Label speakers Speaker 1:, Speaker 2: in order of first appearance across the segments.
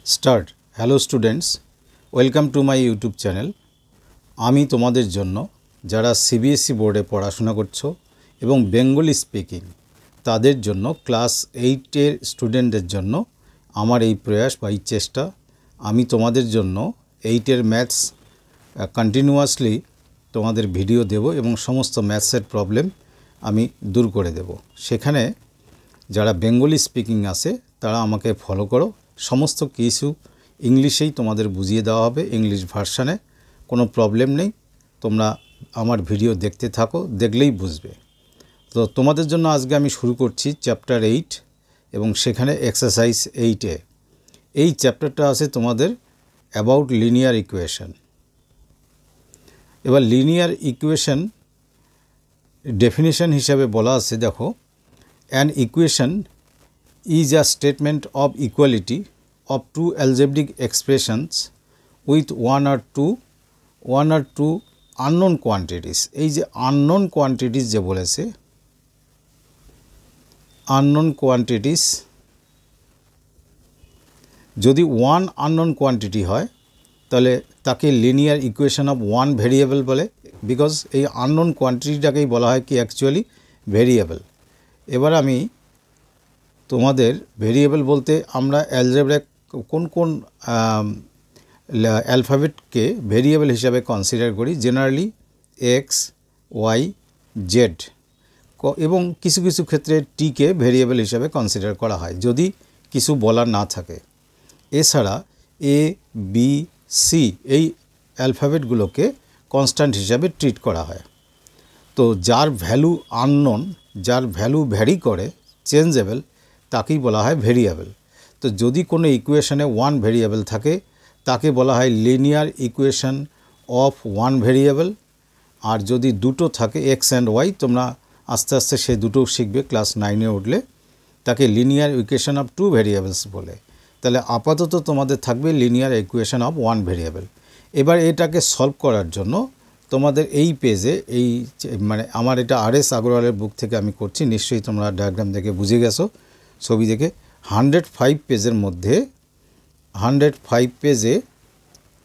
Speaker 1: Start. Hello students, welcome to my YouTube channel. আমি তোমাদের জন্য যারা সিবিএসই বোর্ডে পড়াশোনা করছো এবং বেঙ্গলি স্পিকিং তাদের জন্য ক্লাস 8-এর স্টুডেন্টদের জন্য আমার এই প্রয়াস বা এই চেষ্টা। আমি তোমাদের জন্য 8-এর ম্যাথস কন্টিনিউয়াসলি তোমাদের ভিডিও দেব এবং সমস্ত ম্যাথসের প্রবলেম আমি দূর করে দেব। সেখানে যারা বেঙ্গলি স্পিকিং আছে তারা আমাকে ফলো করো। সমস্ত কিছু ইংলিশেই তোমাদের বুঝিয়ে দেওয়া হবে, ইংলিশ ভার্সানে। কোনো প্রবলেম নেই, তোমরা আমার ভিডিও দেখতে থাকো, দেখলেই বুঝবে। তো তোমাদের জন্য আজকে আমি শুরু করছি চ্যাপ্টার 8 এবং সেখানে এক্সারসাইজ 8-এ এই চ্যাপ্টারটা আছে তোমাদের অ্যাবাউট লিনিয়ার ইকুয়েশন। এবার লিনিয়ার ইকুয়েশন ডেফিনিশন হিসাবে বলা আছে, দেখো, an equation is a statement of equality of two algebraic expressions with one or two unknown quantities. এই যে unknown quantities যে বলেছে, unknown quantities যদি one unknown quantity হয় তাহলে তাকে linear equation of one variable বলে, বিকজ এই unknown কোয়ান্টিটিটাকেই বলা হয় কি অ্যাকচুয়ালি ভেরিয়েবল। এবার আমি তোমাদের ভেরিয়েবল বলতে আমরা অ্যালজেব্রায় কোন কোন অ্যালফাবেটকে ভেরিয়েবল হিসাবে কনসিডার করি, জেনারেলি এক্স, ওয়াই, জেড, এবং কিছু কিছু ক্ষেত্রে টিকে ভেরিয়েবল হিসাবে কনসিডার করা হয় যদি কিছু বলার না থাকে। এছাড়া এ, বি, সি এই অ্যালফাবেটগুলোকে কনস্ট্যান্ট হিসাবে ট্রিট করা হয়। তো যার ভ্যালু আননোন, যার ভ্যালু ভ্যারি করে, চেঞ্জেবল, তাকেই বলা হয় ভেরিয়েবল। তো যদি কোনো ইকুয়েশনে ওয়ান ভেরিয়েবল থাকে তাকে বলা হয় linear equation of one variable. আর যদি দুটো থাকে এক্স অ্যান্ড ওয়াই, তোমরা আস্তে আস্তে সে দুটোও শিখবে ক্লাস 9-এ উঠলে, তাকে linear equation of two variables বলে। তাহলে আপাতত তোমাদের থাকবে linear equation of one variable. এবার এটাকে সলভ করার জন্য তোমাদের এই পেজে, এই মানে আমার এটা RS আগরওয়ালের বুক থেকে আমি করছি, নিশ্চয়ই তোমরা ডায়াগ্রাম দেখে বুঝে গেছো, ছবি দেখে। 105 পেজের মধ্যে 105 পেজে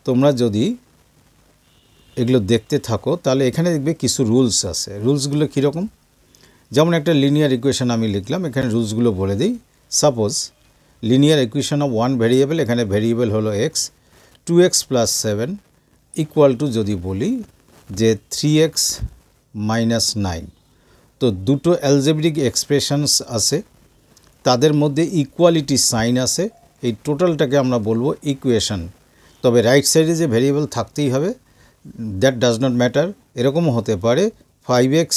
Speaker 1: তোমরা যদি এগুলো দেখতে থাকো তাহলে এখানে দেখবে কিছু রুলস আছে। রুলসগুলো কীরকম, যেমন একটা লিনিয়ার ইকুয়েশন আমি লিখলাম, এখানে রুলসগুলো বলে দিই। Suppose linear equation of one variable, এখানে ভেরিয়েবল হলো এক্স, 2x + 7 ইকুয়াল টু যদি বলি যে 3x - 9। তো দুটো অ্যালজেব্রিক এক্সপ্রেশনস আছে, তাদের মধ্যে ইকুয়ালিটি সাইন আছে, এই টোটালটাকে আমরা বলবো ইকুয়েশন। তবে রাইট সাইডে যে ভেরিয়েবল থাকতেই হবে, দ্যাট ডাজ নট ম্যাটার। এরকমও হতে পারে 5x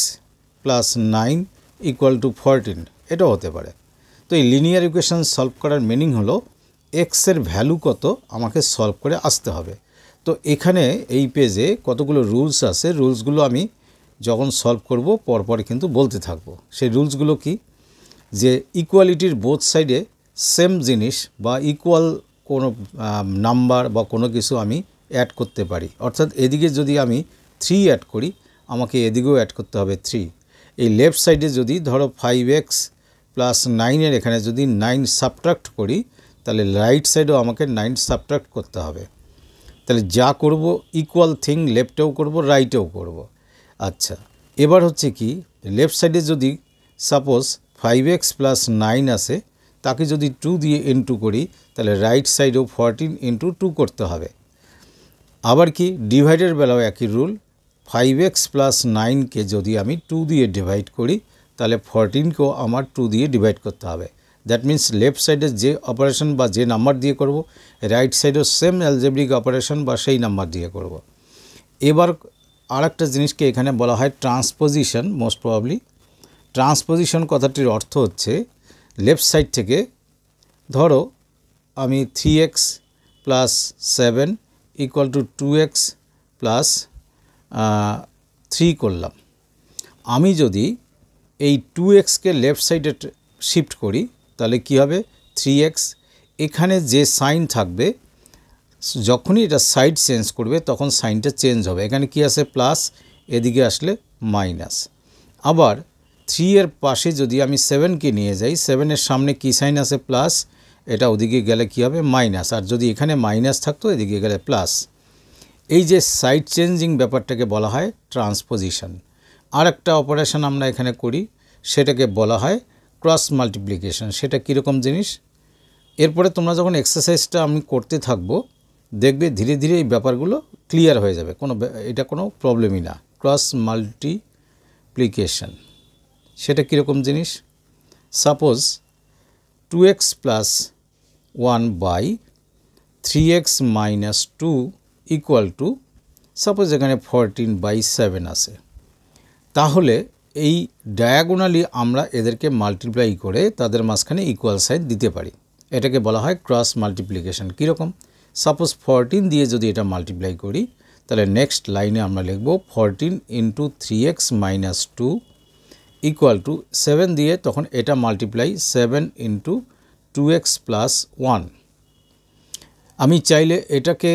Speaker 1: + 9 ইকুয়াল টু 14, এটাও হতে পারে। তো এই লিনিয়ার ইকুয়েশন সলভ করার মিনিং হলো এক্সের ভ্যালু কত আমাকে সলভ করে আসতে হবে। তো এখানে এই পেজে কতগুলো রুলস আছে, রুলসগুলো আমি যখন সলভ করব পরপর কিন্তু বলতে থাকবো। সেই রুলসগুলো কি, যে ইকুয়ালিটির বোথ সাইডে সেম জিনিস বা ইকুয়াল কোনো নাম্বার বা কোনো কিছু আমি অ্যাড করতে পারি। অর্থাৎ এদিকে যদি আমি 3 অ্যাড করি, আমাকে এদিকেও অ্যাড করতে হবে 3। এই লেফট সাইডে যদি ধরো 5x + 9-এর এখানে যদি 9 সাবট্রাক্ট করি, তাহলে রাইট সাইডেও আমাকে 9 সাবট্রাক্ট করতে হবে। তাহলে যা করব ইকুয়াল থিং লেফটেও করব, রাইটেও করব। আচ্ছা, এবার হচ্ছে কি, লেফট সাইডে যদি সাপোজ 5x + 9 আসে, তাকে যদি 2 দিয়ে ইনটু করি, তাহলে রাইট সাইডেও 14 × 2 করতে হবে। আবার কি, ডিভাইডের বেলাও একই রুল, 5x + 9কে যদি আমি 2 দিয়ে ডিভাইড করি, তাহলে 14কেও আমার 2 দিয়ে ডিভাইড করতে হবে। দ্যাট মিন্স লেফট সাইডে যে অপারেশন বা যে নাম্বার দিয়ে করব, রাইট সাইডেও সেম অ্যালজেব্রিক অপারেশন বা সেই নাম্বার দিয়ে করব। এবার আর একটা জিনিসকে এখানে বলা হয় ট্রান্সপোজিশন। মোস্ট প্রবাবলি ট্রান্সপোজিশন কথাটির অর্থ হচ্ছে লেফট সাইড থেকে ধরো আমি 3x + 7 ইকুয়াল টু 2x + 3 করলাম। আমি যদি এই 2xকে লেফট সাইডে শিফট করি তাহলে কি হবে, 3x। এখানে যে সাইন থাকবে, যখনই এটা সাইড চেঞ্জ করবে তখন সাইনটা চেঞ্জ হবে। এখানে কি আছে, প্লাস, এদিকে আসলে মাইনাস। আবার 3 এর পাশে যদি আমি 7কে নিয়ে যাই, 7-এর সামনে কি সাইন আছে, প্লাস, এটা ওদিকে গেলে কী হবে মাইনাস, আর যদি এখানে মাইনাস থাকতো এদিকে গেলে প্লাস। এই যে সাইড চেঞ্জিং ব্যাপারটাকে বলা হয় ট্রান্সপোজিশন। আর একটা অপারেশন আমরা এখানে করি, সেটাকে বলা হয় ক্রস মাল্টিপ্লিকেশন। সেটা কীরকম জিনিস, এরপরে তোমরা যখন এক্সারসাইজটা আমি করতে থাকবো দেখবে ধীরে ধীরে এই ব্যাপারগুলো ক্লিয়ার হয়ে যাবে, এটা কোনো প্রবলেমই না। ক্রস মাল্টিপ্লিকেশন সেটা কীরকম জিনিস, suppose 2x plus 1 by 3x minus 2 equal to, suppose এখানে 14/7 আছে। তাহলে এই ডায়াগোনালি আমরা এদেরকে মাল্টিপ্লাই করে তাদের মাঝখানে ইকুয়াল সাইন দিতে পারি, এটাকে বলা হয় ক্রস মাল্টিপ্লিকেশন। কীরকম, সাপোজ 14 দিয়ে যদি এটা মাল্টিপ্লাই করি তাহলে নেক্সট লাইনে আমরা লিখব 14 into 3x minus 2 equal two 7 দিয়ে তখন এটা মাল্টিপ্লাই 7 ইন্টু 2x প্লাস 1। আমি চাইলে এটাকে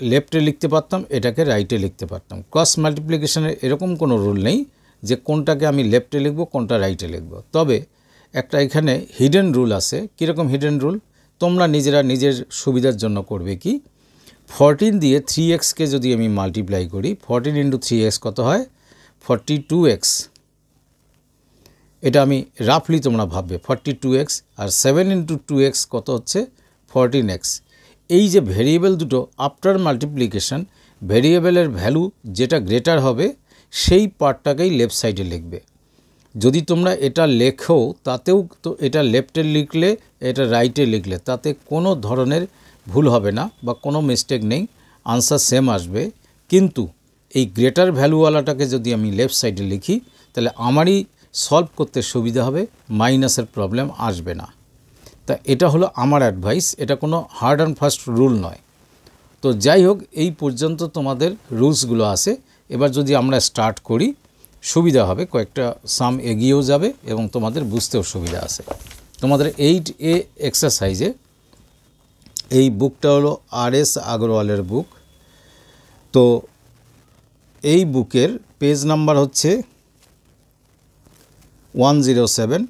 Speaker 1: লেফটে লিখতে পারতাম, এটাকে রাইটে লিখতে পারতাম। ক্রস মাল্টিপ্লিকেশনের এরকম কোনো রুল নেই যে কোনটাকে আমি লেফটে লিখব কোনটা রাইটে লিখব। তবে একটা এখানে হিডেন রুল আছে। কীরকম হিডেন রুল, তোমরা নিজেরা নিজের সুবিধার জন্য করবে কি, 14 দিয়ে 3xকে যদি আমি মাল্টিপ্লাই করি, 14 ইন্টু 3x কত হয় 42x। এটা আমি রাফলি তোমরা ভাববে 42x, আর 7 ইন্টু 2x কত হচ্ছে 14x। এই যে ভেরিয়েবল দুটো আফটার মাল্টিপ্লিকেশন, ভেরিয়েবলের ভ্যালু যেটা গ্রেটার হবে সেই পার্টটাকেই লেফট সাইডে লিখবে। যদি তোমরা এটা লেখো তাতেও তো এটা লেফটে লিখলে এটা রাইটে লিখলে তাতে কোনো ধরনের ভুল হবে না বা কোনো মিস্টেক নেই, আনসার সেম আসবে। কিন্তু এই গ্রেটার ভ্যালুওয়ালাটাকে যদি আমি লেফট সাইডে লিখি তাহলে আমারই সলভ করতে সুবিধা হবে, মাইনাসের প্রবলেম আসবে না। তা এটা হলো আমার অ্যাডভাইস, এটা কোনো হার্ড অ্যান্ড ফাস্ট রুল নয়। তো যাই হোক, এই পর্যন্ত তোমাদের রুলসগুলো আছে। এবার যদি আমরা স্টার্ট করি সুবিধা হবে, কয়েকটা সাম এগিয়েও যাবে এবং তোমাদের বুঝতেও সুবিধা আছে। তোমাদের 8A এক্সারসাইজে এই বুকটা হলো RS আগরওয়ালের বুক। তো এই বুকের পেজ নাম্বার হচ্ছে 107,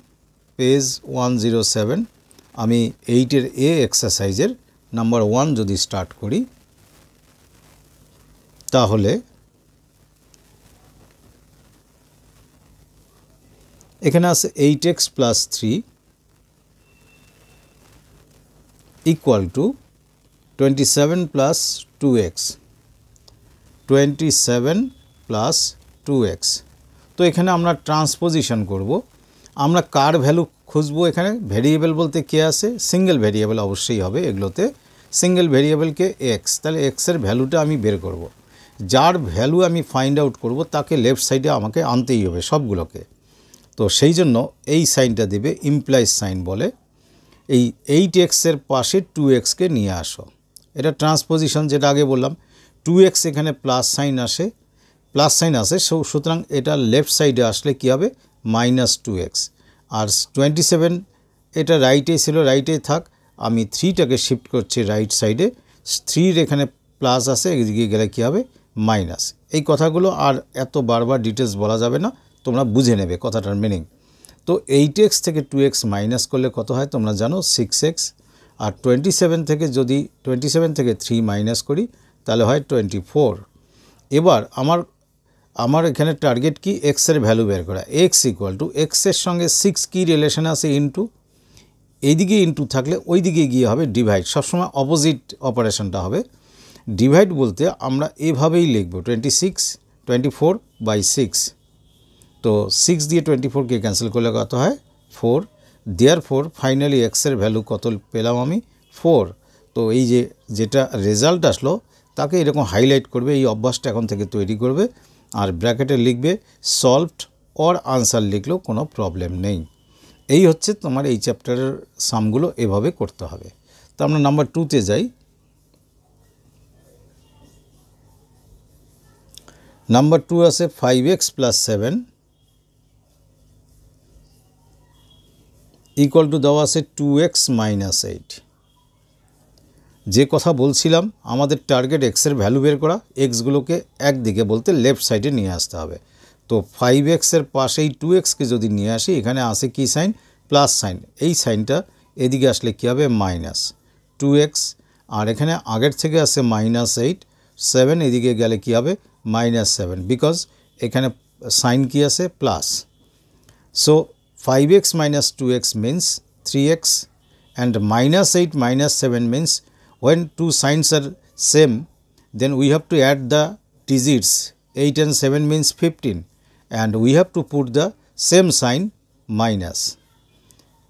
Speaker 1: পেজ 107। আমি 8এর A এক্সারসাইজের নাম্বার 1 যদি স্টার্ট করি তাহলে এখানে আছে 8x plus 3 equal to 27 plus 2x, 27 plus 2x। তো এখানে আমরা ট্রান্সপোজিশন করব। আমরা কার ভ্যালু খুঁজবো, এখানে ভেরিয়েবল বলতে কে আছে, সিঙ্গেল ভেরিয়েবল অবশ্যই হবে এগুলোতে, সিঙ্গেল ভেরিয়েবলকে x, তাহলে এক্সের ভ্যালুটা আমি বের করব। যার ভ্যালু আমি ফাইন্ড আউট করব তাকে লেফট সাইডে আমাকে আনতেই হবে সবগুলোকে। তো সেই জন্য এই সাইনটা দেবে ইমপ্লাইজ সাইন বলে। এই 8x-এর পাশে 2x-কে নিয়ে আসো, এটা ট্রান্সপোজিশন যেটা আগে বললাম। 2x এখানে প্লাস সাইন আসে, প্লাস সাইন আসে, সুতরাং এটা লেফট সাইডে আসলে কী হবে মাইনাস 2x। আর 27 এটা রাইটে ছিল, রাইটে থাক, আমি 3টাকে শিফট করছি রাইট সাইডে, 3 এখানে প্লাস আসে, এদিকে গেলে কী হবে মাইনাস। এই কথাগুলো আর এত বারবার ডিটেলস বলা যাবে না, তোমরা বুঝে নেবে কথাটার মিনিং। তো 8x থেকে 2x মাইনাস করলে কত হয় তোমরা জানো 6x, আর 27 থেকে যদি 27 থেকে 3 মাইনাস করি তাহলে হয় 24। এবার আমার এখানে টার্গেট কি এক্সের ভ্যালু বের করা। x ইকুয়াল টু এক্সের সঙ্গে 6 কি রিলেশন আছে ইন্টু, এইদিকে ইন্টু থাকলে ওই দিকে গিয়ে হবে ডিভাইড, সবসময় অপোজিট অপারেশনটা হবে। ডিভাইড বলতে আমরা এভাবেই লিখব 24/6। তো 6 দিয়ে 24কে ক্যান্সেল করলে কত হয় 4। দেয়ারফোর ফাইনালি এক্সের ভ্যালু কত পেলাম আমি 4। তো এই যেটা রেজাল্ট আসলো তাকে এরকম হাইলাইট করবে, এই অভ্যাসটা এখন থেকে তৈরি করবে। আর ব্র্যাকেটে লিখবে সলভড অর আনসার লিখলেও কোনো প্রবলেম নেই। এই হচ্ছে তোমার এই চ্যাপ্টারের সামগুলো এভাবে করতে হবে। তো আমরা নাম্বার 2-তে যাই। নাম্বার 2 আছে 5x প্লাস 7 ইকুয়াল টু দেওয়া আছে 2x মাইনাস 8। যে কথা বলছিলাম আমাদের টার্গেট এক্সের ভ্যালু বের করা, এক্সগুলোকে একদিকে বলতে লেফট সাইডে নিয়ে আসতে হবে। তো 5x-এর পাশেই 2x-কে যদি নিয়ে আসি, এখানে আসে কি সাইন প্লাস সাইন, এই সাইনটা এদিকে আসলে কী হবে মাইনাস 2x, আর এখানে আগের থেকে আসছে -8, 7 এদিকে গেলে কী হবে -7, বিকজ এখানে সাইন কী আছে plus. So 5x minus 2x means 3x, and -8 minus 7 means when two signs are same, then we have to add the digits. 8 and 7 means 15, and we have to put the same sign minus.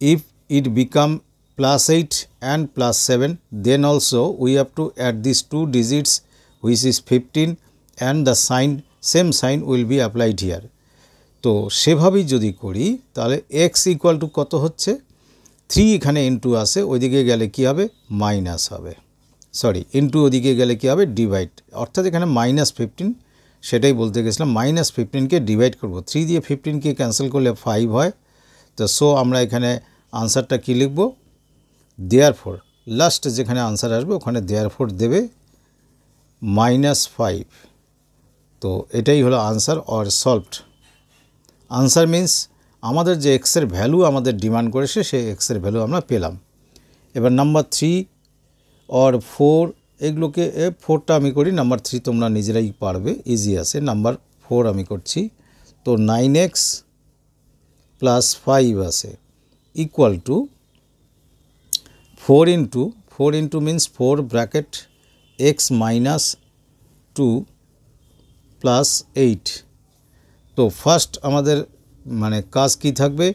Speaker 1: If it become +8 and +7, then also we have to add these two digits, which is 15, and the sign same sign will be applied here. তো সেভাবেই যদি করি তাহলে x equal to কত হচ্ছে 3, এখানে into আসে, ওইদিকে গেলে কি হবে মাইনাস হবে, সরি ইনটু ওদিকে গেলে কি হবে ডিভাইড, অর্থাৎ এখানে -15, সেটাই বলতে গেছিলাম -15কে ডিভাইড করব, 3 দিয়ে 15কে ক্যান্সেল করলে 5 হয়। তো সো আমরা এখানে আনসারটা কি লিখব, দেয়ারফর, লাস্ট যেখানে আনসার আসবে ওখানে দেয়ারফর দেবে -5। তো এটাই হলো answer or solved. Answer means আমাদের যে এক্সের ভ্যালু আমাদের ডিমান্ড করেছে সেই এক্সের ভ্যালু আমরা পেলাম। এবার নাম্বার 3 অর 4, এগুলোকে 4টা আমি করি, নাম্বার 3 তোমরা নিজেরাই পারবে, ইজি আছে। নাম্বার 4 আমি করছি, তো 9x + 5 আছে equal to 4 into means 4 bracket x - 2 + 8। তো ফার্স্ট আমাদের মানে কাজ কি থাকবে,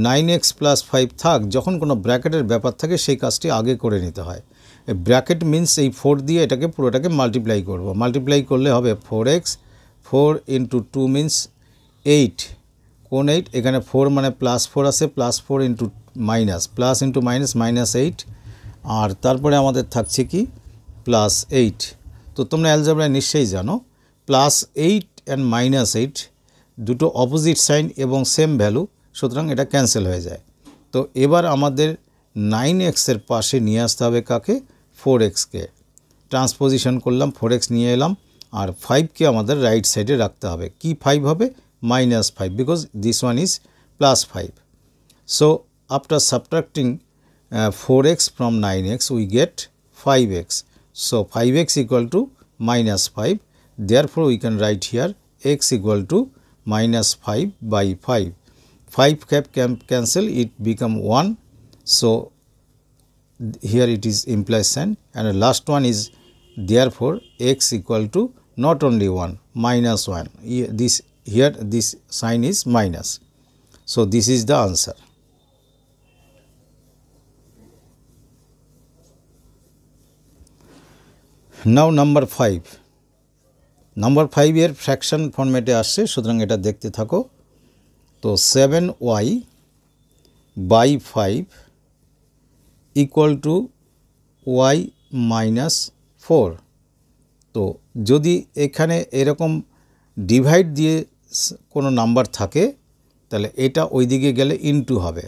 Speaker 1: 9x + 5 থাক, যখন কোনো ব্র্যাকেটের ব্যাপার থাকে সেই কাজটি আগে করে নিতে হয়। এই ব্র্যাকেট মিন্স এই 4 দিয়ে এটাকে পুরোটাকে মাল্টিপ্লাই করব, মাল্টিপ্লাই করলে হবে 4x, 4 × 2 মিন্স 8, কোন 8, এখানে 4 মানে +4 আছে, +4 into minus, plus into minus -8, আর তারপরে আমাদের থাকছে কি +8। তো তোমরা অ্যালজেব্রায় নিশ্চয়ই জানো +8 অ্যান্ড -8 দুটো অপোজিট সাইন এবং সেম ভ্যালু, সুতরাং এটা ক্যান্সেল হয়ে যায়। তো এবার আমাদের 9x এর পাশে নিয়ে আসতে হবে কাকে, 4xকে, ট্রান্সপোজিশন করলাম, 4x নিয়ে এলাম, আর 5কে আমাদের রাইট সাইডে রাখতে হবে। কি 5 হবে -5, because this one is +5। So after subtracting 4x from 9x we get 5x. So 5x equal to -5, therefore we can write here x equal to -5 by 5. 5 can cancel, it become 1. So here it is implies sign, and the last one is therefore x equal to not only 1, -1. Here this sign is minus. So this is the answer. Now number 5. Number 5 এর fraction ফরম্যাটে আসছে, সুতরাং এটা দেখতে থাকো। তো 7y by 5 equal to y - 4। তো যদি এখানে এরকম ডিভাইড দিয়ে কোনো নাম্বার থাকে তাহলে এটা ওই দিকে গেলে ইনটু হবে,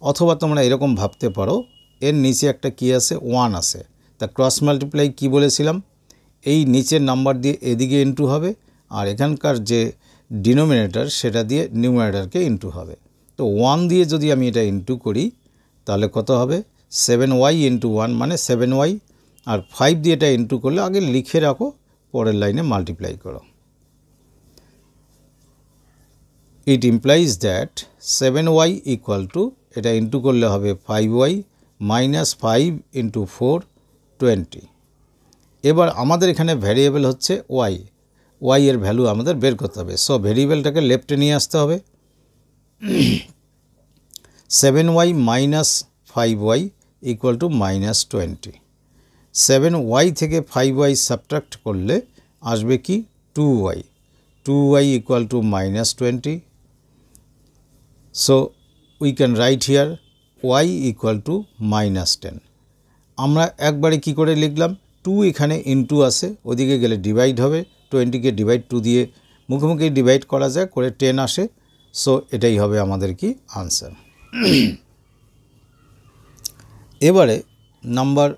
Speaker 1: অথবা তোমরা এরকম ভাবতে পারো এর নিচে একটা কি আছে 1 আছে, তা ক্রস মাল্টিপ্লাই কি বলেছিলাম, এই নিচের নাম্বার দিয়ে এদিকে ইনটু হবে, আর এখানকার যে ডিনোমিনেটর সেটা দিয়ে নিউমারেটরকে ইনটু হবে। তো 1 দিয়ে যদি আমি এটা ইনটু করি তাহলে কত হবে 7y × 1 মানে 7y, আর 5 দিয়ে এটা ইনটু করলে আগে লিখে রাখো, পরের লাইনে মাল্টিপ্লাই করো। ইট implies that 7y equal to, এটা ইনটু করলে হবে 5y -5 × 4 20। এবার আমাদের এখানে ভ্যারিয়েবল হচ্ছে y এর ভ্যালু আমাদের বের করতে হবে। সো ভ্যারিয়েবলটাকে লেফটে নিয়ে আসতে হবে। 7y - 5y equal to -20। 7y থেকে 5y সাবট্রাক্ট করলে আসবে কি 2y, 2y equal to -20। So we can write here y equal two -10। আমরা একবারে কি করে লিখলাম, 2 এখানে ইনটু আছে, ওদিকে গেলে ডিভাইড হবে, 20কে ডিভাইড 2 দিয়ে মুখোমুখি ডিভাইড করা যায়, করে 10 আসে। সো এটাই হবে আমাদের কি আনসার। এবারে নাম্বার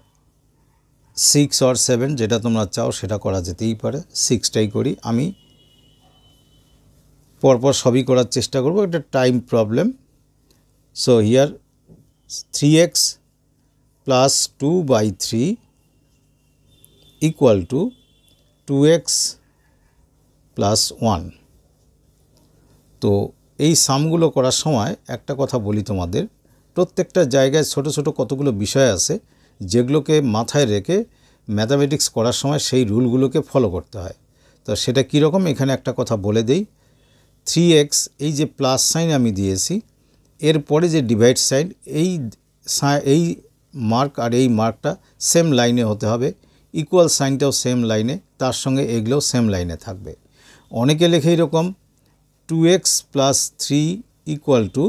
Speaker 1: 6 অর 7 যেটা তোমরা চাও সেটা করা যেতেই পারে, 6টাই করি। আমি পরপর সবই করার চেষ্টা করব, একটা time problem. So here 3x plus 2/3 equal to 2x plus 1। তো এই সামগুলো করার সময় একটা কথা বলি তোমাদের, প্রত্যেকটা জায়গায় ছোট ছোট কতগুলো বিষয় আছে যেগুলোকে মাথায় রেখে ম্যাথামেটিক্স করার সময় সেই রুলগুলোকে ফলো করতে হয়। তো সেটা কীরকম এখানে একটা কথা বলে দেই। 3x এই যে প্লাস সাইন আমি দিয়েছি, এরপরে যে ডিভাইড সাইন, এই মার্ক আর এই মার্কটা সেম লাইনে হতে হবে, ইকুয়াল সাইনটাও সেম লাইনে, তার সঙ্গে এগুলোও সেম লাইনে থাকবে। অনেকে লেখে এরকম 2x প্লাস 3 ইকুয়াল টু,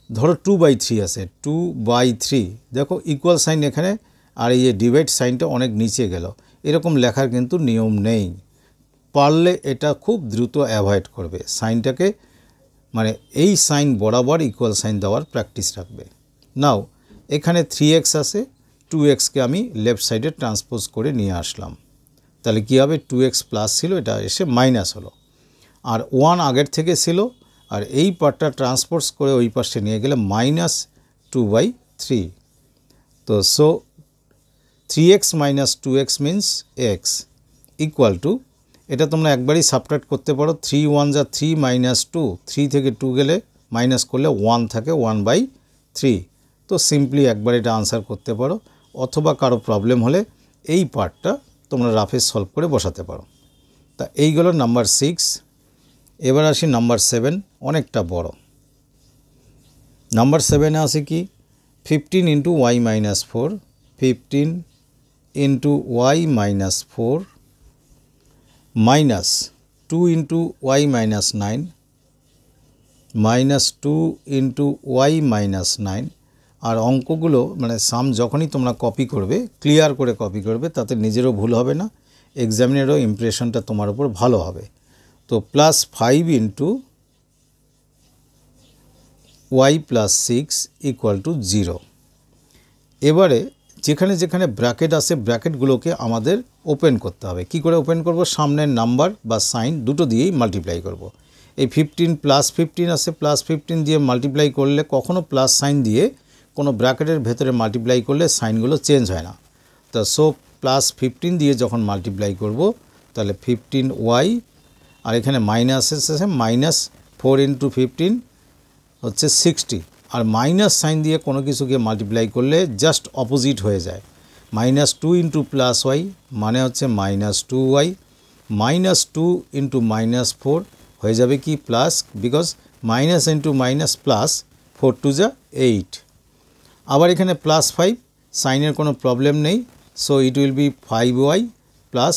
Speaker 1: ধরো 2/3 আছে, 2/3, দেখো ইকুয়াল সাইন এখানে আর এই ডিভাইড সাইনটা অনেক নিচে গেল, এরকম লেখার কিন্তু নিয়ম নেই। পারলে এটা খুব দ্রুত অ্যাভয়েড করবে, সাইনটাকে মানে এই সাইন বরাবর ইকুয়াল সাইন দেওয়ার প্র্যাকটিস রাখবে। নাও এখানে 3x আছে, 2xকে আমি লেফট সাইডে ট্রান্সপোজ করে নিয়ে আসলাম, তাহলে কী হবে, 2x প্লাস ছিল, এটা এসে মাইনাস হলো, আর 1 আগের থেকে ছিল, আর এই পার্টটা ট্রান্সপোজ করে ওই পাশে নিয়ে গেলে মাইনাস 2/3। তো so 3x minus 2x means x equal to, এটা তোমরা একবারই সাবট্রাক্ট করতে পারো, 3 1 যা 3 মাইনাস 2, 3 থেকে 2 গেলে মাইনাস করলে 1 থাকে, 1/3। তো সিম্পলি একবার এটা আনসার করতে পারো, অথবা কারো প্রবলেম হলে এই পার্টটা তোমরা রাফে সলভ করে বসাতে পারো। তা এইগুলো নাম্বার 6। এবার আসি নাম্বার 7, অনেকটা বড়। নাম্বার 7-এ আছে কি, 15 into y minus 4, 15 into y minus 4 minus 2 into y minus 9 minus 2 into y minus 9। আর অঙ্কগুলো মানে সাম যখনই তোমরা কপি করবে, ক্লিয়ার করে কপি করবে, তাতে নিজেরও ভুল হবে না, এক্সামিনেরও ইমপ্রেশনটা তোমার উপর ভালো হবে। তো plus 5 into y plus 6 equal to 0। এবারে যেখানে যেখানে ব্র্যাকেট আছে ব্র্যাকেটগুলোকে আমাদের ওপেন করতে হবে। কি করে ওপেন করব, সামনের নাম্বার বা সাইন দুটো দিয়েই মাল্টিপ্লাই করব। এই 15 প্লাস 15 আছে, প্লাস 15 দিয়ে মাল্টিপ্লাই করলে কখনো প্লাস সাইন দিয়ে কোনো ব্র্যাকেটের ভেতরে মাল্টিপ্লাই করলে সাইনগুলো চেঞ্জ হয় না। তো সো প্লাস 15 দিয়ে যখন মাল্টিপ্লাই করব তাহলে 15y, আর এখানে মাইনাস এসেছে, মাইনাস 4 ইন্টু 15 হচ্ছে 60, আর মাইনাস সাইন দিয়ে কোনো কিছুকে মাল্টিপ্লাই করলে জাস্ট অপোজিট হয়ে যায়। মাইনাস 2 ইন্টু প্লাস ওয়াই মানে হচ্ছে minus 2y, minus 2 into minus 4 হয়ে যাবে কি plus, because minus into minus plus, 4 2 যা 8। আবার এখানে প্লাস 5, সাইনের কোনো প্রবলেম নেই, so it will be 5y plus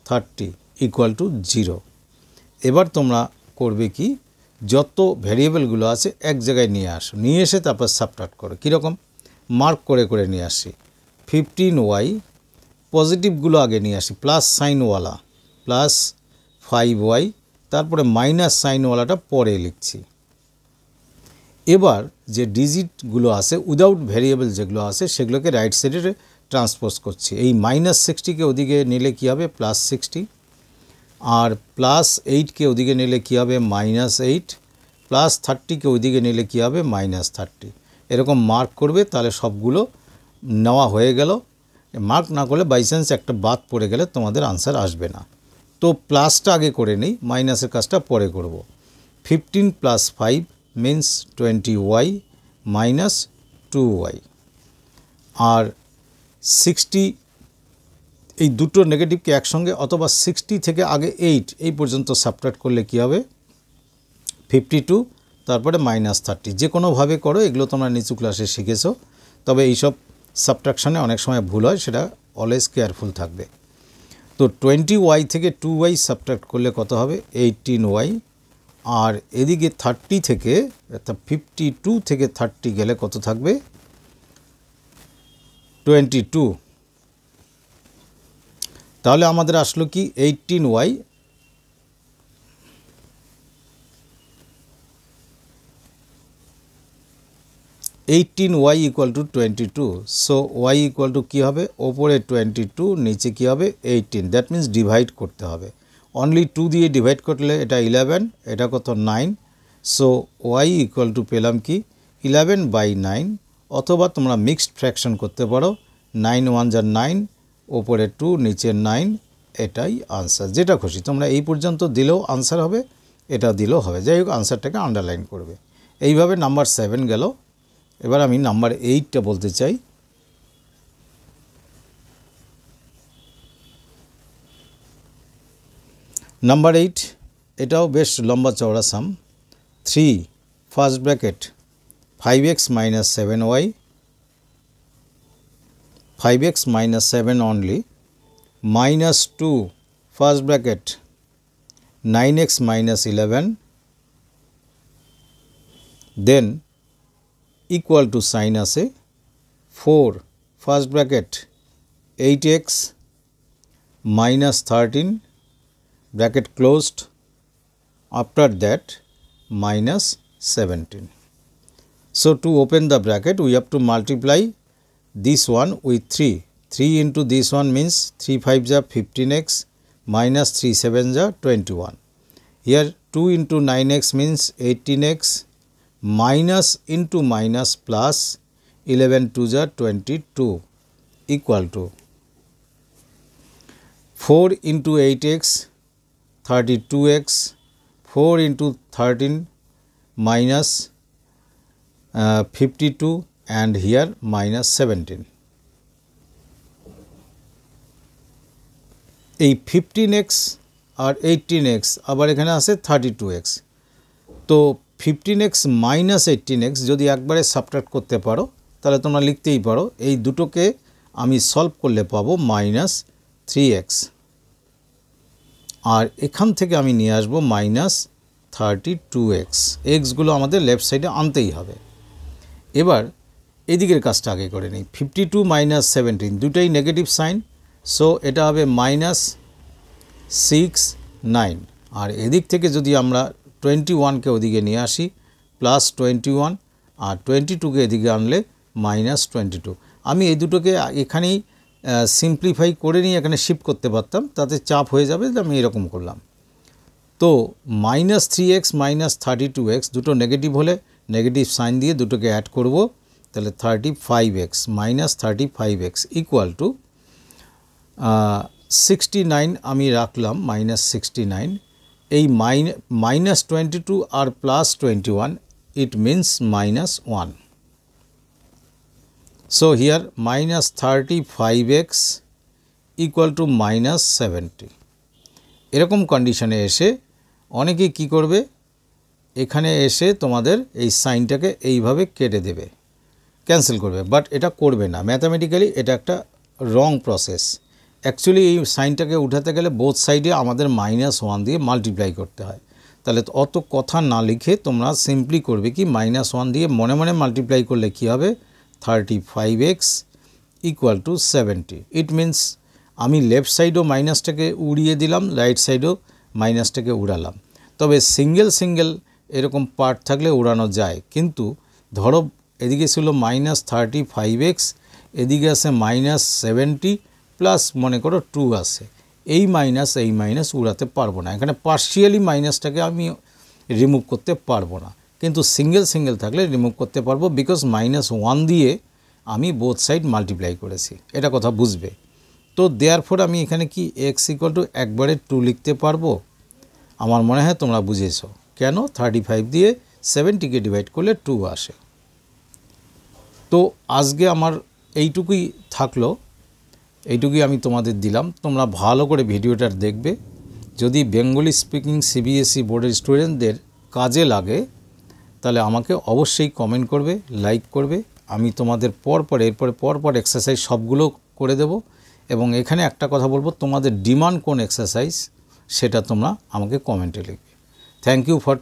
Speaker 1: 30 equal to 0। এবার তোমরা করবে কি, যত ভ্যারিয়েবলগুলো আছে এক জায়গায় নিয়ে আসো, নিয়ে এসে তারপর সাবট্রাক্ট করো। কীরকম, মার্ক করে করে নিয়ে আসি। 15y পজিটিভগুলো আগে নিয়ে আসি, প্লাস সাইনওয়ালা, প্লাস 5y, তারপরে মাইনাস সাইনওয়ালাটা পরে লিখছি। এবার যে ডিজিটগুলো আছে উইদাউট ভ্যারিয়েবল যেগুলো আছে সেগুলোকে রাইট সাইডে ট্রান্সপোজ করছি। এই মাইনাস 60কে ওদিকে নিলে কী হবে, প্লাস 60, আর প্লাস 8কে ওদিকে নিলে কী হবে, মাইনাস 8, প্লাস 30কে ওইদিকে নিলে কী হবে, মাইনাস 30। এরকম মার্ক করবে, তাহলে সবগুলো নেওয়া হয়ে গেল। মার্ক না করলে বাই চান্স একটা বাদ পড়ে গেলে তোমাদের আনসার আসবে না। তো প্লাসটা আগে করে নিই, মাইনাসের কাজটা পরে করব। 15 plus 5 means 20y minus 2y, আর 60, এই দুটো নেগেটিভকে একসঙ্গে, অথবা 60 থেকে আগে 8 এই পর্যন্ত সাবট্রাক্ট করলে কী হবে, 52, তারপরে মাইনাস 30। যে কোনোভাবে করো, এগুলো তোমরা নিচু ক্লাসে শিখেছো, তবে এইসব সাবট্রাকশানে অনেক সময় ভুল হয়, সেটা অলওয়েজ কেয়ারফুল থাকবে। তো 20y থেকে 2y সাবট্রাক্ট করলে কত হবে, 18y, আর এদিকে 30 থেকে 52 থেকে 30 গেলে কত থাকবে, 22। তাহলে আমাদের আসলো কি 18y, equal to 22। So y equal to কী হবে, ওপরে 22, নিচে কী হবে 18, দ্যাট মিন্স ডিভাইড করতে হবে। অনলি 2 দিয়ে ডিভাইড করলে এটা 11, এটা কত 9। সো y ইকুয়াল টু পেলাম কি 11/9, অথবা তোমরা মিক্সড ফ্র্যাকশন করতে পারো। 9 1 যা 9, ওপরে 2 নিচে 9, এটাই আনসার। যেটা খুশি তোমরা এই পর্যন্ত দিলেও আনসার হবে, এটা দিলেও হবে। যাই হোক আনসারটাকে আন্ডারলাইন করবে। এইভাবে নাম্বার 7 গেল। এবার আমি নাম্বার 8টা বলতে চাই। নাম্বার 8 এটাও বেশ লম্বা চওড়া সাম। 3 first bracket 5x minus 7y, 5x minus 7 only, minus 2 first bracket 9x minus 11, then equal to sign আছে 4 first bracket 8x minus 13 bracket closed, after that minus 17. So to open the bracket we have to multiply this one with 3. 3 into this one means 3 5 ja 15x minus 3 7 ja 21. Here 2 into 9x means 18x minus into minus plus 11 2 ja 22 equal to 4 into 8x 32x, 4 into 13 minus 52 and here minus 17. এই 15x আর 18x আবার এখানে আছে 32x। তো 15x minus 18x যদি একবারে subtract করতে পারো তাহলে তোমরা লিখতেই পারো এই দুটোকে আমি সলভ করলে পাবো minus 3x, আর এখান থেকে আমি নিয়ে আসবো minus 32x। এক্সগুলো আমাদের লেফট সাইডে আনতেই হবে। এবার এদিকের কাজটা আগে করে নিই। 52 minus 17 দুটাই নেগেটিভ সাইন, সো এটা হবে minus 6 9, আর এদিক থেকে যদি আমরা 21কে ওদিকে নিয়ে আসি প্লাস 21, আর 22কে এদিকে আনলে minus 22। আমি এই দুটোকে এখানেই সিম্পলিফাই করে নিয়ে এখানে শিফট করতে পারতাম, তাতে চাপ হয়ে যাবে, আমি এরকম করলাম। তো minus 3x minus 32x দুটো নেগেটিভ হলে নেগেটিভ সাইন দিয়ে দুটোকে অ্যাড করব, তাহলে 35x minus 35x equal to 69 আমি রাখলাম minus 69। এই minus 22 আর plus 21 it means minus 1. So here minus 35x equal to minus 70. এরকম কন্ডিশনে এসে অনেকে কি করবে, এখানে এসে তোমাদের এই সাইনটাকে এইভাবে কেটে দেবে, ক্যান্সেল করবে, বাট এটা করবে না। ম্যাথামেটিক্যালি এটা একটা রং প্রসেস। অ্যাকচুয়ালি এই সাইনটাকে উঠাতে গেলে বোথ সাইডে আমাদের -1 দিয়ে মাল্টিপ্লাই করতে হয়। তাহলে অত কথা না লিখে তোমরা সিম্পলি করবে কি -1 দিয়ে মনে মনে মাল্টিপ্লাই করলে কি হবে 35x equal to 70। It means আমি লেফট সাইডও মাইনাসটাকে উড়িয়ে দিলাম, রাইট সাইডও মাইনাসটাকে উড়ালাম। তবে সিঙ্গেল সিঙ্গেল এরকম পার্ট থাকলে উড়ানো যায়, কিন্তু ধরো এদিকে ছিল -35x, এদিকে আছে -70 প্লাস মনে করো 2 আছে, এই মাইনাস উড়াতে পারবো না। এখানে পার্শিয়ালি মাইনাসটাকে আমি রিমুভ করতে পারবো না, কিন্তু সিঙ্গেল সিঙ্গেল থাকলে রিমুভ করতে পারবো, বিকজ -1 দিয়ে আমি বোথ সাইড মাল্টিপ্লাই করেছি, এটা কথা বুঝবে। তো দেয়ারফর আমি এখানে কি x ইকুয়াল টু একবারে 2 লিখতে পারবো। আমার মনে হয় তোমরা বুঝেছো কেন 35 দিয়ে 70কে ডিভাইড করলে 2 আসে। তো আজকে আমার এইটুকুই থাকলো, এইটুকুই আমি তোমাদের দিলাম। তোমরা ভালো করে ভিডিওটা দেখবে। যদি বেঙ্গলি স্পিকিং সিবিএসই বোর্ডের স্টুডেন্টদের কাজে লাগে তাহলে আমাকে অবশ্যই কমেন্ট করবে, লাইক করবে। আমি তোমাদের পরপর এক্সারসাইজ সবগুলো করে দেব। এবং এখানে একটা কথা বলবো, তোমাদের ডিমান্ড কোন এক্সারসাইজ সেটা তোমরা আমাকে কমেন্টে লিখবে। Thank you for